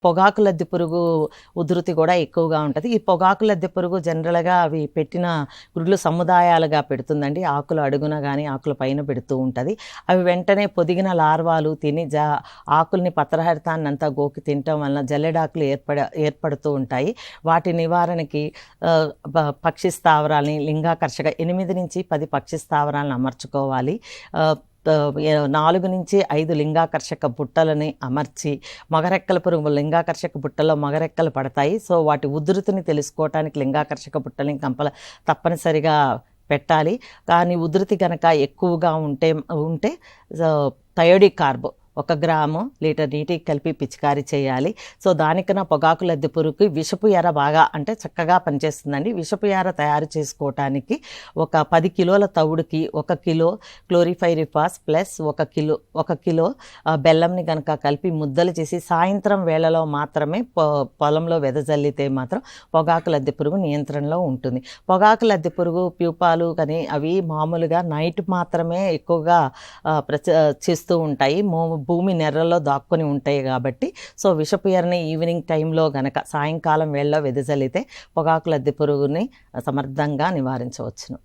పొగాకు లద్దె పురుగు ఉధృతి కూడా ఎక్కువగా ఉంటుంది. ఈ పొగాకు లద్దె పురుగు జనరల్‌గా అవి పెట్టిన గుడ్లు సముదాయాలుగా పెడుతుందండి. ఆకుల అడుగున గానీ, ఆకుల పైన పెడుతూ ఉంటది. అవి వెంటనే పొదిగిన లార్వాలు తిని ఆకుల్ని పత్రహరితాన్నంతా గోకి తినటం వలన జల్లెడాకులు ఏర్పడుతూ ఉంటాయి. వాటి నివారణకి ఆహ్, ప పక్షి స్థావరాల్ని లింగాకర్షక 8-10 పక్షి స్థావరాలను అమర్చుకోవాలి. ఆహ్, 4-5 లింగాకర్షక బుట్టలని అమర్చి, మగరెక్కల పురుగు లింగాకర్షక బుట్టలో మగరెక్కలు పడతాయి. సో వాటి ఉధృతిని తెలుసుకోవటానికి లింగాకర్షక బుట్టలని తప్పనిసరిగా పెట్టాలి. కానీ ఉధృతి గనక ఎక్కువగా ఉంటే థయోడిక్ కార్బ్ 1 గ్రాము లీటర్ నీటికి కలిపి పిచికారీ చేయాలి. సో దానికన్నా పొగాకు లద్దె పురుగుకి విషపు ఎర బాగా అంటే చక్కగా పనిచేస్తుందండి. విషపు ఎర తయారు చేసుకోవటానికి ఒక 10 కిలోల తవుడుకి 1 కిలో క్లోరిఫైరిఫాస్ ప్లస్ 1 కిలో బెల్లంని కనుక కలిపి ముద్దలు చేసి సాయంత్రం వేళలో మాత్రమే పొలంలో వెదజల్లితే మాత్రం పొగాకు లద్దె పురుగు నియంత్రణలో ఉంటుంది. పొగాకు లద్దె పురుగు ప్యూపాలు కానీ అవి మామూలుగా నైట్ మాత్రమే ఎక్కువగా చేస్తూ ఉంటాయి. భూమి నెర్రల్లో దాక్కుని ఉంటాయి కాబట్టి సో విషపు ఎరని ఈవినింగ్ టైంలో గనక సాయంకాలం వేళలో వెదజల్లితే పొగాకు లద్దె పురుగుని సమర్థంగా నివారించవచ్చును.